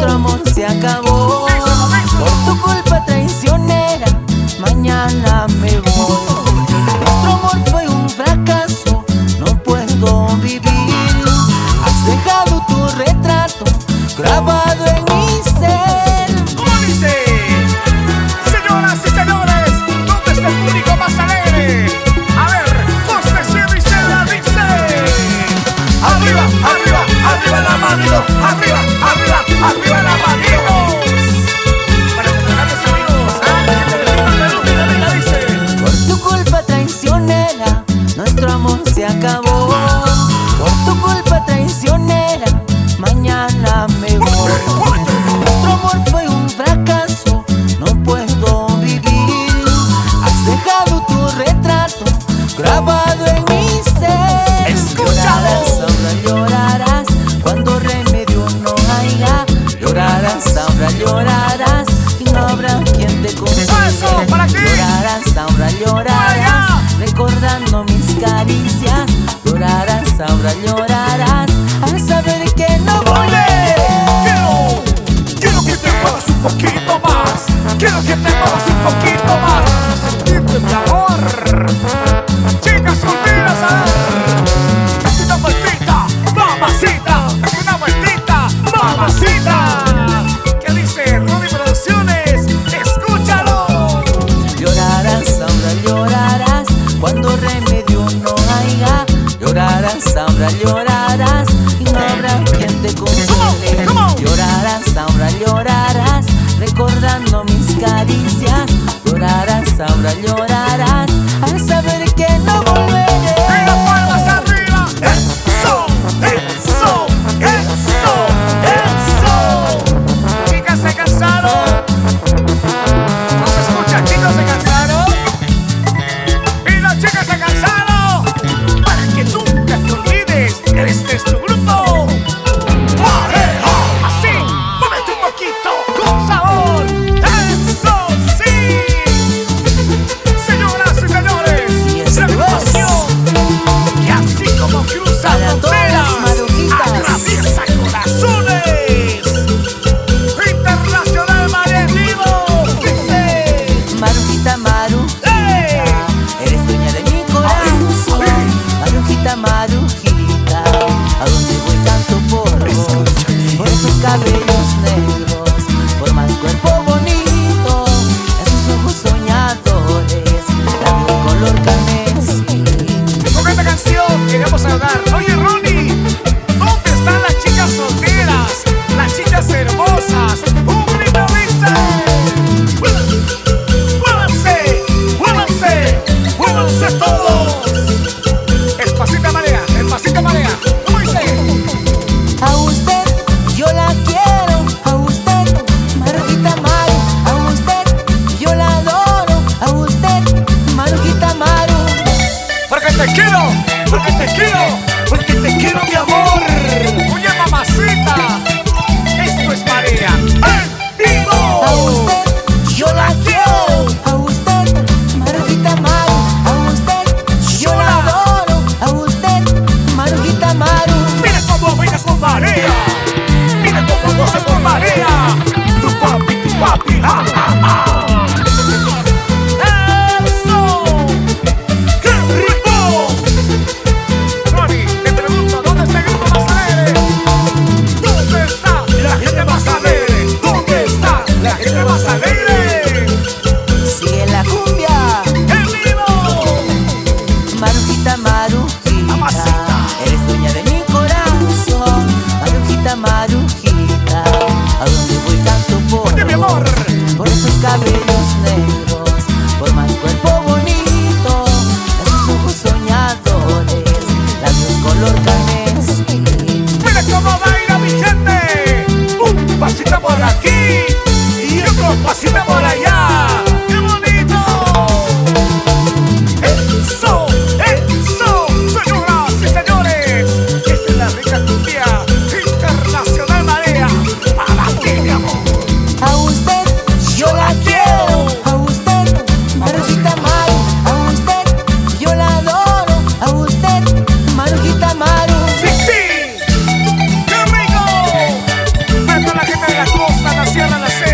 nuestro amor se acabó. Por tu culpa traicionera, mañana me voy. Nuestro amor fue un fracaso, no puedo vivir. Has dejado tu retrato grabado en mi ser. ¿Cómo dice? Señoras y señores, ¿dónde está el público más alegre? A ver, José Sierra y Cebra dice: arriba, arriba, arriba la manito, arriba, arriba, arriba la manito. Para que grandes amigos, gente de Lima, Perú, la dice: por tu culpa traicionera, nuestro amor se acabó. Por tu culpa traicionera, mañana me voy. Nuestro amor fue un fracaso, no puedo vivir. Has dejado tu retrato grabado en mi ser. ¡Escúchalo! Llorarás, ahora llorarás, cuando remedio no haya. Llorarás, ahora llorarás, y no habrá quien te consuele. ¡Eso! ¿Para qué? Llorarás, ahora llorarás, recordando mis caricias. Llorarás, ahora llorarás, al saber que no volveré. Quiero que te muevas un poquito más. Quiero que te muevas un poquito más. Sentirte mi amor. Chicas solteras, a ver. Date una vueltita, mamacita. Date una vueltita, mamacita. ¿Qué dice Rudy Producciones? Escúchalo. Llorarás, ahora llorarás, cuando remedio no haya. Llorarás, ahora llorarás, y no habrá quien te consuele. Come on. Llorarás, ahora llorarás, recordando mis caricias. Llorarás, ahora llorarás, al saber que no volveré. Y las palmas arriba. Eso, eso, eso, eso. Chicas se cansaron. No se escucha, chicos se cansaron. Y las chicas se cansaron. Para que nunca te olvides, este es tu grupo. Pareja. Así, muévete un poquito con sabor. Eso sí. Señoras y señores, Y esto la agrupación que así como cruza para todas fronteras, las marujitas, atraviesa corazones. Internacional María en vivo. Dice: Marujita, marujita, eres dueña de mi corazón. Marujita, marujita, a donde voy canto por vos. Por esos cabellos negros, por más cuerpo bonito, esos ojos soñadores, labios color carmesí. con esta canción queremos saludar. Oye, Ronnie, ¿dónde están las chicas solteras? Las chicas hermosas. Un grito dice: muévanse, muévanse, muévanse todos. Espacito marea, espacito marea. ¿Cómo dice? A usted yo la quiero, a usted, Marujita Maru. A usted yo la adoro, a usted, Marujita Maru. Porque te quiero, porque te quiero, porque te quiero, mi amor. Oye, mamacita, esto es Marea en vivo. A usted yo la quiero, a usted, Marujita Maru. A usted yo la adoro, a usted, Marujita Maru. Mira cómo bailas con Marea, mira cómo gozas con Marea. Tu papi, ja, ja, ja. ¡Eso! ¡Qué rico! Ronnie, te pregunto, ¿dónde está el grupo más alegre? ¿Dónde está la gente más alegre? ¿Dónde está la gente más alegre? Sigue la cumbia, ¡En vivo! Marujita, marujita, Mamacita. eres dueña de mi corazón. Marujita, marujita, a donde voy canto por Oye, mi amor. vos. Por esos cabellos negros, por más cuerpo bonito, esos ojos soñadores, labios color carmesí. Mira cómo baila mi gente. Un pasito por aquí y otro pasito por allá. ¡Qué bonito! ¡Eso! ¡Eso! Señoras y señores, esta es la rica cumbia internacional Marea. Para ti, mi amor. A usted yo la quiero, a usted, Marujita Maru. A usted yo la adoro, a usted, Marujita Maru. ¡Sí, sí! ¡Qué rico! Para toda la gente de la cierran las